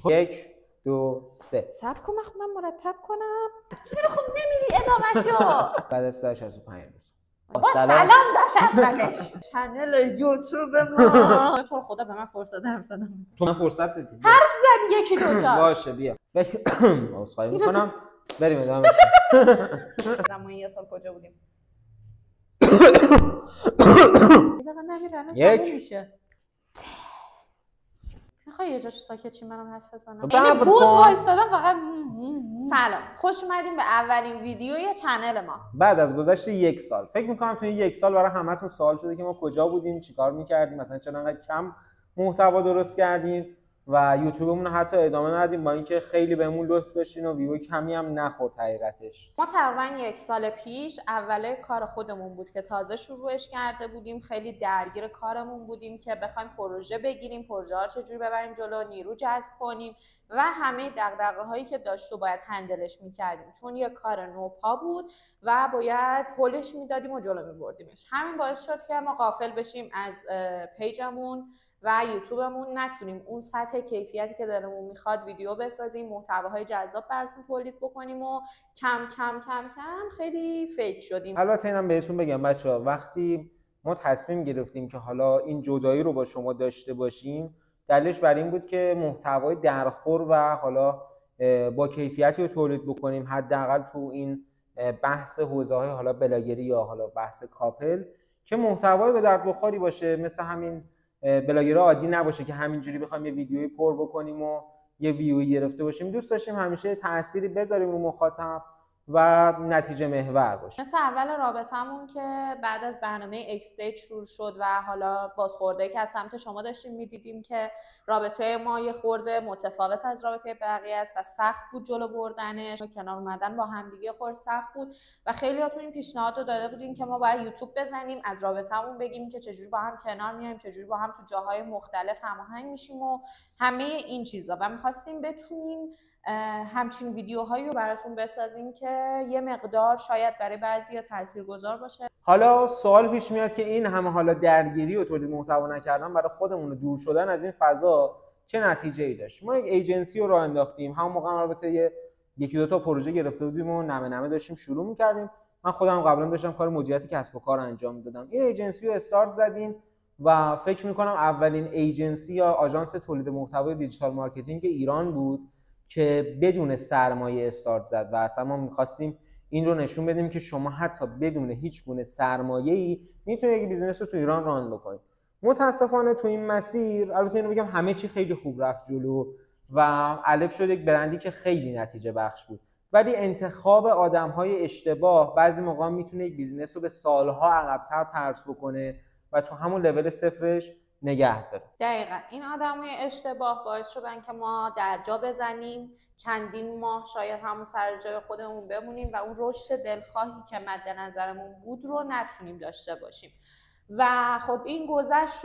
1 2 3 صبر کن من خودم مرتب کنم. چرا خب نمیری ادامه‌شو؟ بعد از 165 روز با سلام داشت اولش چنل یوتیوب ما. تو خدا به من فرصت حرف زدم. تو من فرصت بدی. حرف زدی یکی دو جاش. باشه بیا. عذرخواهی میکنم. بریم ادامه بدیم. ما یه سال کجا بودیم؟ یه دقیقه نمیره الان تموم میشه. میخوای یه جاش ساکت چی منم حرف بزنم؟ یعنی بوز وایستادم فقط. سلام، خوش اومدیم به اولین ویدیوی چنل ما بعد از گذشت 1 سال. فکر میکنم تو این 1 سال برای همتون سوال شده که ما کجا بودیم، چیکار میکردیم، مثلا چرا انقدر کم محتوا درست کردیم و یوتیوبمون رو حتی ادامه ندادیم با اینکه خیلی بهمون لطف داشتین و ویو کمی هم نخورد حقیقتش. ما تقریبا 1 سال پیش اوله کار خودمون بود که تازه شروعش کرده بودیم. خیلی درگیر کارمون بودیم که بخوایم پروژه بگیریم، پروژه ها چجوری ببریم جلو، نیرو جذب کنیم و همه دغدغه هایی که داشت و باید هندلش میکردیم، چون یه کار نوپا بود و باید هولش میدادیم و جلو میبردیمش. همین باعث شد که ما غافل بشیم از پیجمون و یوتیوبمون، نتونیم اون سطح کیفیتی که دلمون میخواد ویدیو بسازیم، محتواهای جذاب براتون تولید بکنیم و کم کم کم کم خیلی فیک شدیم. البته اینم بهتون بگم بچه‌ها، وقتی ما تصمیم گرفتیم که حالا این جدایی رو با شما داشته باشیم، دلیلش بر این بود که محتوای درخور و حالا با کیفیتی رو تولید بکنیم، حداقل تو این بحث حوزه‌های حالا بلاگری یا حالا بحث کاپل، که محتوای به درد بخوری باشه، مثل همین بلاگر عادی نباشه که همینجوری بخوایم یه ویدیویی پر بکنیم و یه ویوی گرفته باشیم. دوست داشتیم همیشه تأثیری بذاریم رو مخاطب و نتیجه محور باشه. مثل اول رابطمون که بعد از برنامه اکستیج شروع شد و حالا بازخورده که از سمت شما داشتیم میدیدیم که رابطه ما یه خورده متفاوت از رابطه بقیه است و سخت بود جلو بردنش و کنار اومدن با همدیگه خورد سخت بود و خیلیاتون این پیشنهاد رو داده بودین که ما باید یوتیوب بزنیم، از رابطمون بگیم که چجوری با هم کنار میایم، چجوری با هم تو جاهای مختلف هماهنگ میشیم و همه این چیزا، و می‌خواستیم بتونیم همچین ویدیوهایی رو براتون بسازیم که یه مقدار شاید برای بعضیا تاثیرگذار باشه. حالا سوال پیش میاد که این همه حالا درگیری و تولید محتوا نکردن برای خودمون و دور شدن از این فضا چه نتیجه‌ای داشت؟ ما یک ایجنسی رو راه انداختیم. همون موقع البته یکی دو تا پروژه گرفته بودیم و نمه داشتیم شروع می‌کردیم. من خودم قبلا داشتم کار مدیریت کسب و کار انجام میدادم. این ایجنسی رو استارت زدیم و فکر می‌کنم اولین ایجنسی یا آژانس تولید محتوای دیجیتال مارکتینگ ایران بود که بدون سرمایه استارت زد و اصلا ما می‌خواستیم این رو نشون بدیم که شما حتی بدون هیچ گونه سرمایه‌ای میتونید یک بیزینس رو تو ایران ران بکنید. متاسفانه تو این مسیر، البته اینو بگم، همه چی خیلی خوب رفت جلو و الف شد یک برندی که خیلی نتیجه بخش بود، ولی انتخاب آدم‌های اشتباه بعضی موقع میتونه یک بیزینس رو به سالها عقب‌تر پرت بکنه و تو همون لول صفرش نگه داره. دقیقاً این آدمای اشتباه باعث شدن که ما در جا بزنیم، چندین ماه شاید همون سر جای خودمون بمونیم و اون رشد دلخواهی که مد نظرمون بود رو نتونیم داشته باشیم. و خب این گذشت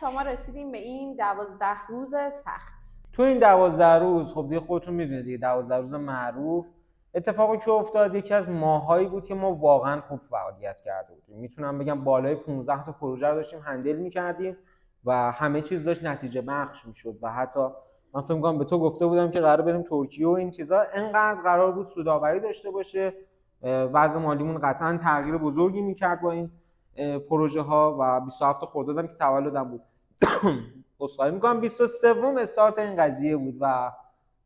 تا ما رسیدیم به این 12 روز سخت. تو این 12 روز خب دیگه خودتون میدونید دیگه 12 روز معروف، اتفاقی که افتاد یکی از ماهایی بود که ما واقعا خوب فعالیت کرده بودیم. میتونم بگم بالای 15 تا پروژه رو داشتیم هندل می‌کردیم و همه چیز داشت نتیجه بخش میشد و حتی من فکر می‌کنم به تو گفته بودم که قرار بریم ترکیه و این چیزا، انقدر قرار بود سودآوری داشته باشه، وضع مالیمون قطعا تغییر بزرگی می‌کرد با این پروژه ها و 27 خردادم که تولدم بود عذرخواهی می‌کنم 23 استارت این قضیه بود و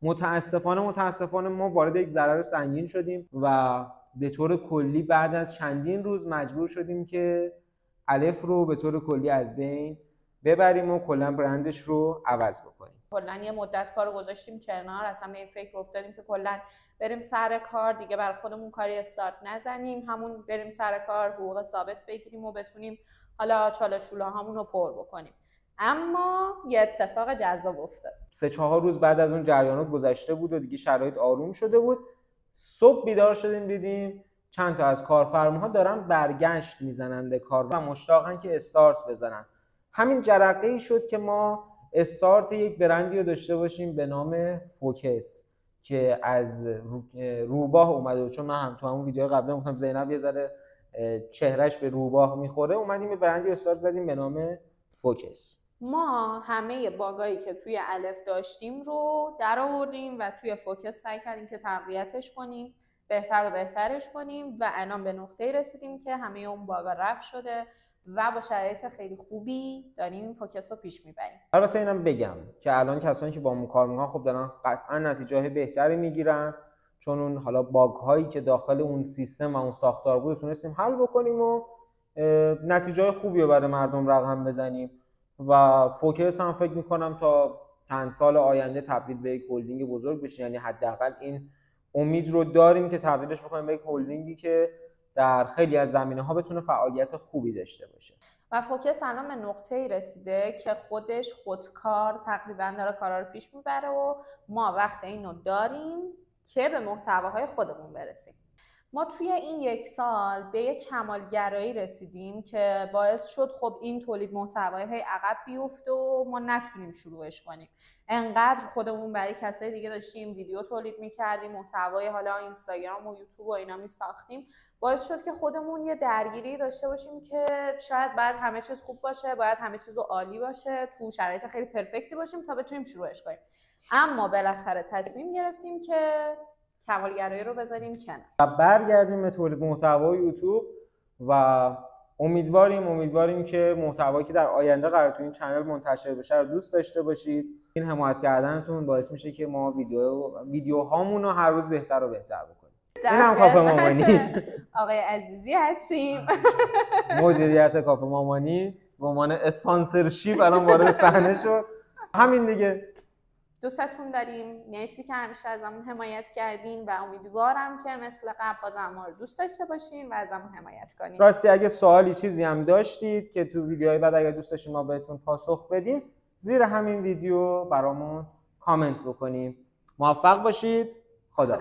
متاسفانه ما وارد یک ضرر سنگین شدیم و به طور کلی بعد از چندین روز مجبور شدیم که الف رو به طور کلی از بین ببریم و کلا برندش رو عوض بکنیم. کلا یه مدت کارو گذاشتیم کنار، اصلا به این فکر افتادیم که کلا بریم سر کار دیگه، برای خودمون کاری استارت نزنیم، همون بریم سر کار حقوق ثابت بگیریم و بتونیم حالا چاله چوله هامون رو پر بکنیم. اما یه اتفاق جذاب افتاد. 3-4 روز بعد از اون جریانات گذشته بود و دیگه شرایط آروم شده بود، صبح بیدار شدیم دیدیم چند تا از کارفرماها دارن برگشت میزنن به کار و مشتاقن که استارت بزنن. همین جرقه‌ای شد که ما استارت یک برندی رو داشته باشیم به نام فوکس که از روباه اومده، چون من هم تو همون ویدیو قبلا گفتم زینب یه ذره چهرهش به روباه میخوره، اومدیم یه برندی استارت زدیم به نام فوکس. ما همه باگایی که توی الف داشتیم رو در آوردیم و توی فوکس سعی کردیم که تقویتش کنیم، بهتر و بهترش کنیم و الان به نقطه‌ای رسیدیم که همه اون باگا رفع شده و با شرایط خیلی خوبی داریم این فوکس رو پیش میبریم. البته اینم بگم که الان کسانی که با ما کار میکنن خب دارن قطعا نتیجه بهتری میگیرن، چون اون حالا باگ هایی که داخل اون سیستم و اون ساختار بود تونستیم حل بکنیم و نتیجه خوبی رو برای مردم رقم بزنیم و فوکس هم فکر میکنم تا چند سال آینده تبدیل به یک هلدینگ بزرگ بشه. یعنی حداقل این امید رو داریم که تبدیلش بکنیم به یک هلدینگی که در خیلی از زمینه‌ها بتونه فعالیت خوبی داشته باشه. و فوکس الان به نقطه‌ای رسیده که خودکار تقریبا داره کارا رو پیش میبره و ما وقت اینو داریم که به محتواهای خودمون برسیم. ما توی این 1 سال به یک کمالگرایی رسیدیم که باعث شد خب این تولید محتوای عقب بیفته و ما نتونیم شروعش کنیم. انقدر خودمون برای کسای دیگه داشتیم ویدیو تولید می‌کردیم، محتوای حالا اینستاگرام و یوتیوب و اینا می‌ساختیم، باعث شد که خودمون یه درگیری داشته باشیم که شاید بعد همه چیز خوب باشه، باید همه چیز عالی باشه، تو شرایط خیلی پرفکتی باشیم تا بتونیم شروعش کنیم. اما بالاخره تصمیم گرفتیم که کمالگرایی رو بذاریم کنار و برگردیم به تولید محتوای یوتیوب و امیدواریم که محتوایی که در آینده قرار تو این چنل منتشر بشه رو دوست داشته باشید. این حمایت کردنتون باعث میشه که ما ویدیوهامون رو هر روز بهتر و بهتر بکنیم. اینم کافه مامانی آقای عزیزی هستیم. مدیریت کافه مامانی به عنوان اسپانسرشیپ الان وارد صحنه شد. همین دیگه. دوستتون داریم، مرسی که همیشه ازمون حمایت کردین و امیدوارم که مثل قبل بازم ما رو دوست داشته باشین و ازمون حمایت کنین. راستی اگه سوالی چیزی هم داشتید که تو ویدیوهای بعد اگه دوست داشتین ما بهتون پاسخ بدیم، زیر همین ویدیو برامون کامنت بکنیم. موفق باشید. خدا.